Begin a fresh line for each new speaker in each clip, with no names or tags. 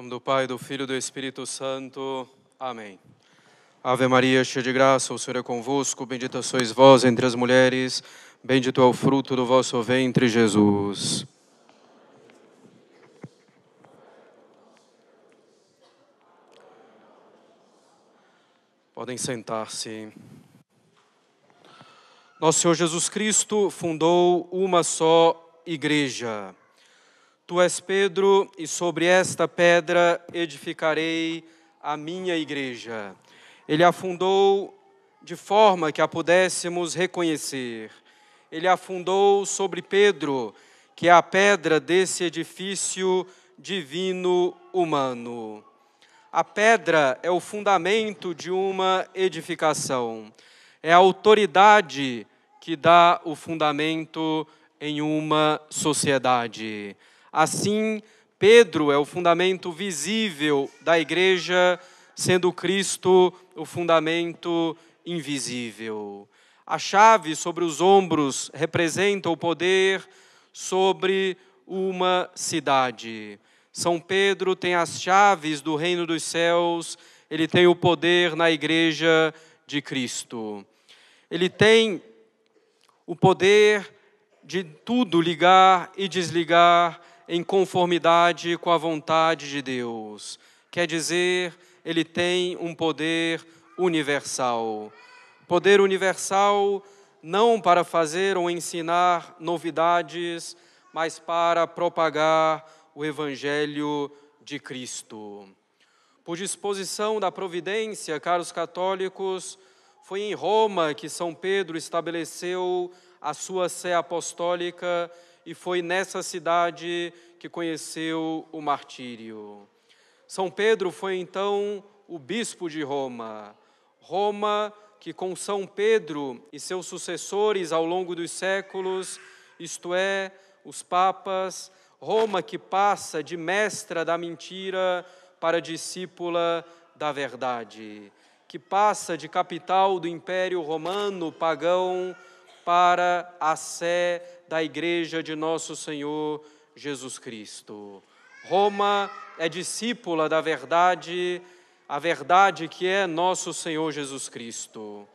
Em nome do Pai, do Filho e do Espírito Santo. Amém. Ave Maria, cheia de graça, o Senhor é convosco. Bendita sois vós entre as mulheres. Bendito é o fruto do vosso ventre, Jesus. Podem sentar-se. Nosso Senhor Jesus Cristo fundou uma só igreja. Tu és Pedro, e sobre esta pedra edificarei a minha igreja. Ele a fundou de forma que a pudéssemos reconhecer. Ele a fundou sobre Pedro, que é a pedra desse edifício divino humano. A pedra é o fundamento de uma edificação. É a autoridade que dá o fundamento em uma sociedade. Assim, Pedro é o fundamento visível da igreja, sendo Cristo o fundamento invisível. A chave sobre os ombros representa o poder sobre uma cidade. São Pedro tem as chaves do reino dos céus, ele tem o poder na igreja de Cristo. Ele tem o poder de tudo ligar e desligar em conformidade com a vontade de Deus. Quer dizer, ele tem um poder universal. Poder universal não para fazer ou ensinar novidades, mas para propagar o Evangelho de Cristo. Por disposição da providência, caros católicos, foi em Roma que São Pedro estabeleceu a sua sé apostólica e foi nessa cidade que conheceu o martírio. São Pedro foi então o bispo de Roma. Roma que com São Pedro e seus sucessores ao longo dos séculos, isto é, os papas, Roma que passa de mestra da mentira para discípula da verdade, que passa de capital do Império Romano pagão para a sé da Igreja de Nosso Senhor Jesus Cristo. Roma é discípula da verdade, a verdade que é Nosso Senhor Jesus Cristo.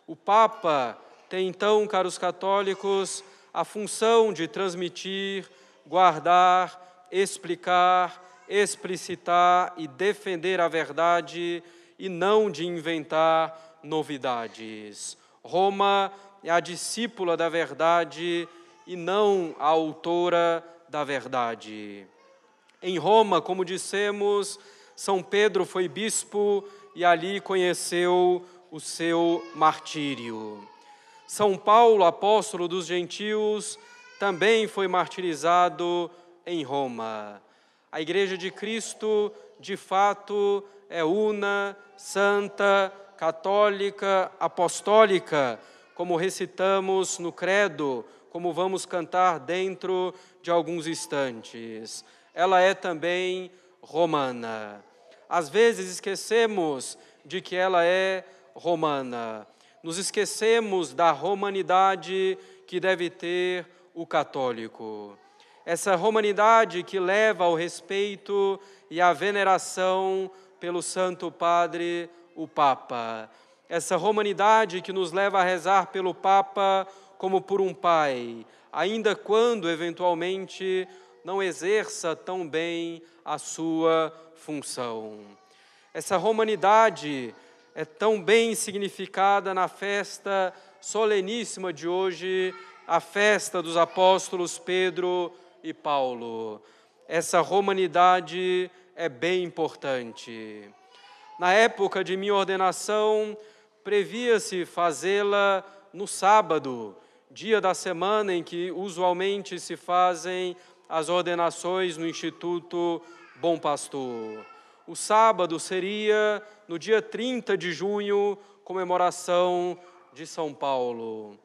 O Papa tem então, caros católicos, a função de transmitir, guardar, explicar, explicitar e defender a verdade e não de inventar novidades. Roma é a discípula da verdade e não a autora da verdade. Em Roma, como dissemos, São Pedro foi bispo e ali conheceu o seu martírio. São Paulo, apóstolo dos gentios, também foi martirizado em Roma. A Igreja de Cristo, de fato, é una, santa, católica, apostólica, como recitamos no credo, como vamos cantar dentro de alguns instantes. Ela é também romana. Às vezes esquecemos de que ela é romana. Nos esquecemos da romanidade que deve ter o católico. Essa romanidade que leva ao respeito e à veneração pelo Santo Padre, o Papa. Essa romanidade que nos leva a rezar pelo Papa como por um pai, ainda quando, eventualmente, não exerça tão bem a sua função. Essa romanidade é tão bem significada na festa soleníssima de hoje, a festa dos apóstolos Pedro e Paulo. Essa romanidade é bem importante. Na época de minha ordenação, previa-se fazê-la no sábado, dia da semana em que usualmente se fazem as ordenações no Instituto Bom Pastor. O sábado seria no dia 30 de junho, comemoração de São Paulo.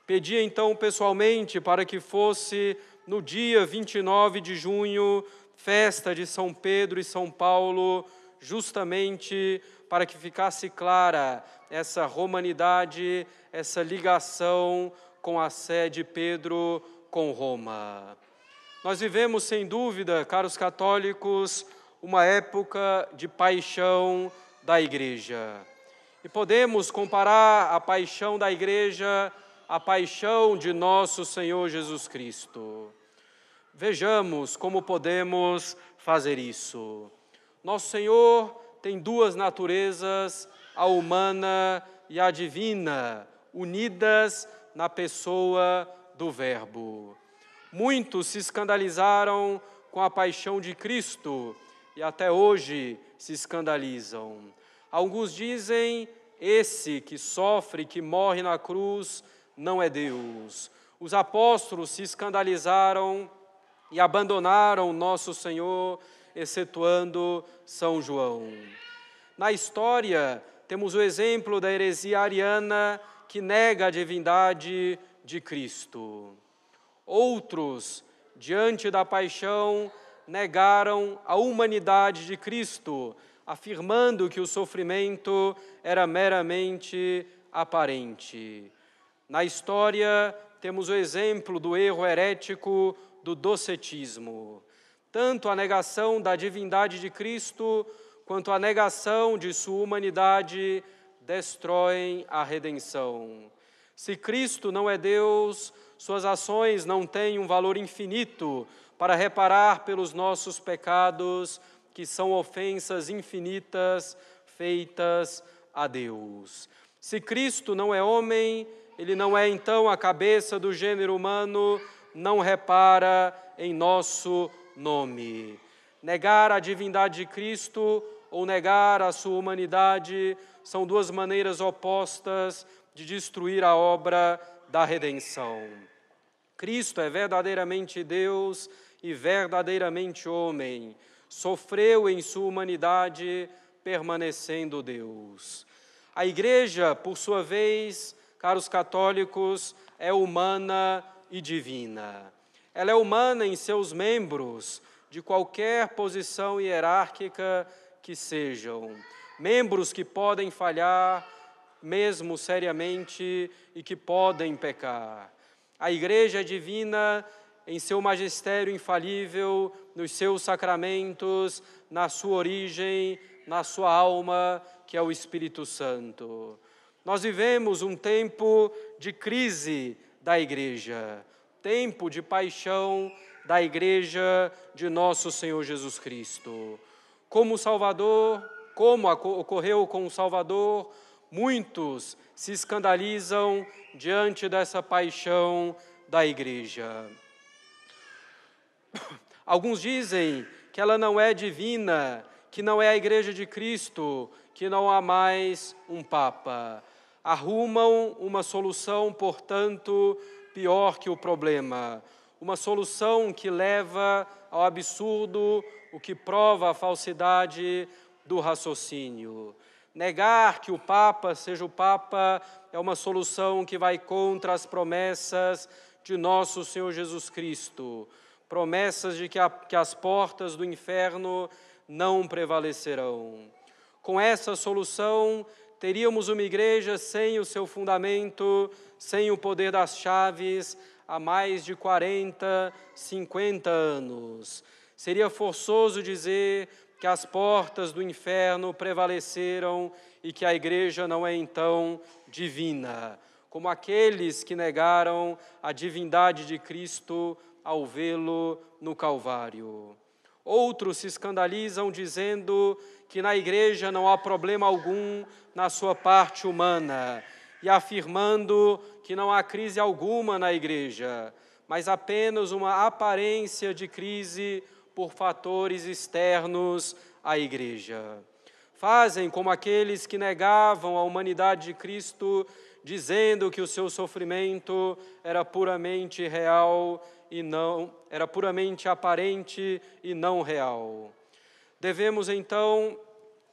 Pedi então pessoalmente para que fosse no dia 29 de junho, festa de São Pedro e São Paulo, justamente para que ficasse clara essa romanidade, essa ligação com a sé de Pedro com Roma. Nós vivemos, sem dúvida, caros católicos, uma época de paixão da Igreja. E podemos comparar a paixão da Igreja à paixão de nosso Senhor Jesus Cristo. Vejamos como podemos fazer isso. Nosso Senhor tem duas naturezas, a humana e a divina, unidas na pessoa do Verbo. Muitos se escandalizaram com a paixão de Cristo e até hoje se escandalizam. Alguns dizem, esse que sofre, que morre na cruz, não é Deus. Os apóstolos se escandalizaram e abandonaram nosso Senhor, excetuando São João. Na história, temos o exemplo da heresia ariana que nega a divindade de Cristo. Outros, diante da paixão, negaram a humanidade de Cristo, afirmando que o sofrimento era meramente aparente. Na história, temos o exemplo do erro herético do docetismo. Tanto a negação da divindade de Cristo, quanto a negação de sua humanidade, destroem a redenção. Se Cristo não é Deus, suas ações não têm um valor infinito para reparar pelos nossos pecados, que são ofensas infinitas feitas a Deus. Se Cristo não é homem, ele não é então a cabeça do gênero humano, não repara em nosso nome. Negar a divindade de Cristo ou negar a sua humanidade são duas maneiras opostas de destruir a obra da redenção. Cristo é verdadeiramente Deus e verdadeiramente homem. Sofreu em sua humanidade, permanecendo Deus. A Igreja, por sua vez, caros católicos, é humana e divina. Ela é humana em seus membros, de qualquer posição hierárquica que sejam. Membros que podem falhar, mesmo seriamente, e que podem pecar. A Igreja é divina em seu magistério infalível, nos seus sacramentos, na sua origem, na sua alma, que é o Espírito Santo. Nós vivemos um tempo de crise da Igreja, tempo de paixão da Igreja de nosso Senhor Jesus Cristo. Como Salvador, como ocorreu com o Salvador, muitos se escandalizam diante dessa paixão da Igreja. Alguns dizem que ela não é divina, que não é a Igreja de Cristo, que não há mais um Papa. Arrumam uma solução, portanto, pior que o problema. Uma solução que leva ao absurdo, o que prova a falsidade do raciocínio. Negar que o Papa seja o Papa é uma solução que vai contra as promessas de nosso Senhor Jesus Cristo. Promessas de que as portas do inferno não prevalecerão. Com essa solução, teríamos uma igreja sem o seu fundamento, sem o poder das chaves, há mais de 40, 50 anos. Seria forçoso dizer que as portas do inferno prevaleceram e que a igreja não é então divina, como aqueles que negaram a divindade de Cristo ao vê-lo no Calvário. Outros se escandalizam dizendo que na igreja não há problema algum na sua parte humana e afirmando que não há crise alguma na igreja, mas apenas uma aparência de crise por fatores externos à igreja. Fazem como aqueles que negavam a humanidade de Cristo, dizendo que o seu sofrimento era puramente real e não era puramente aparente e não real. Devemos então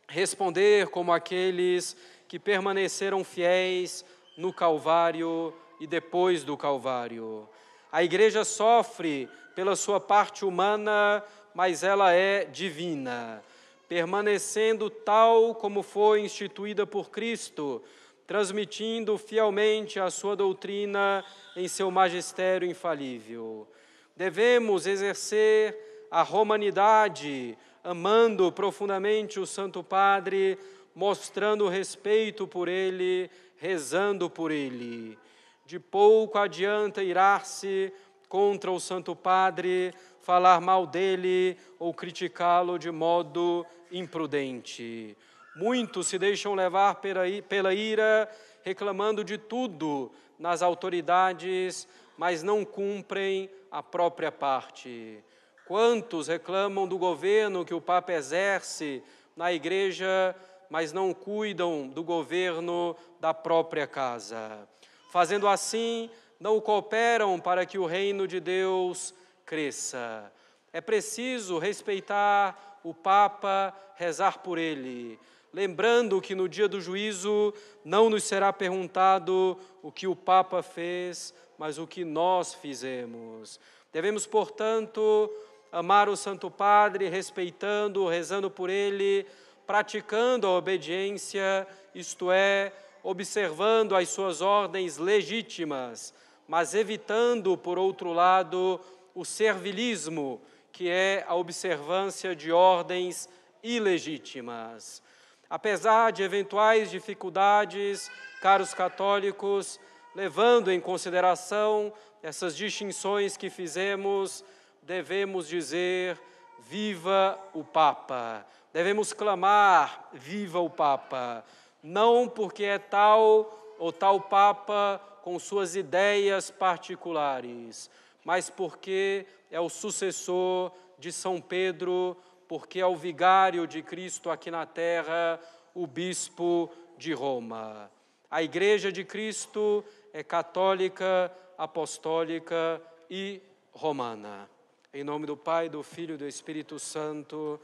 responder como aqueles que permaneceram fiéis no Calvário e depois do Calvário. A igreja sofre pela sua parte humana, mas ela é divina, permanecendo tal como foi instituída por Cristo, transmitindo fielmente a sua doutrina em seu magistério infalível. Devemos exercer a romanidade, amando profundamente o Santo Padre, mostrando respeito por ele, rezando por ele. De pouco adianta irar-se contra o Santo Padre, falar mal dele ou criticá-lo de modo imprudente. Muitos se deixam levar pela ira, reclamando de tudo nas autoridades, mas não cumprem a própria parte. Quantos reclamam do governo que o Papa exerce na Igreja, mas não cuidam do governo da própria casa. Fazendo assim, não cooperam para que o reino de Deus cresça. É preciso respeitar o Papa, rezar por ele, lembrando que no dia do juízo não nos será perguntado o que o Papa fez, mas o que nós fizemos. Devemos, portanto, amar o Santo Padre, respeitando, rezando por ele, praticando a obediência, isto é, observando as suas ordens legítimas, mas evitando, por outro lado, o servilismo, que é a observância de ordens ilegítimas. Apesar de eventuais dificuldades, caros católicos, levando em consideração essas distinções que fizemos, devemos dizer: viva o Papa! Devemos clamar: viva o Papa! Não porque é tal ou tal Papa com suas ideias particulares, mas porque é o sucessor de São Pedro, porque é o vigário de Cristo aqui na terra, o bispo de Roma. A Igreja de Cristo é católica, apostólica e romana. Em nome do Pai, do Filho e do Espírito Santo.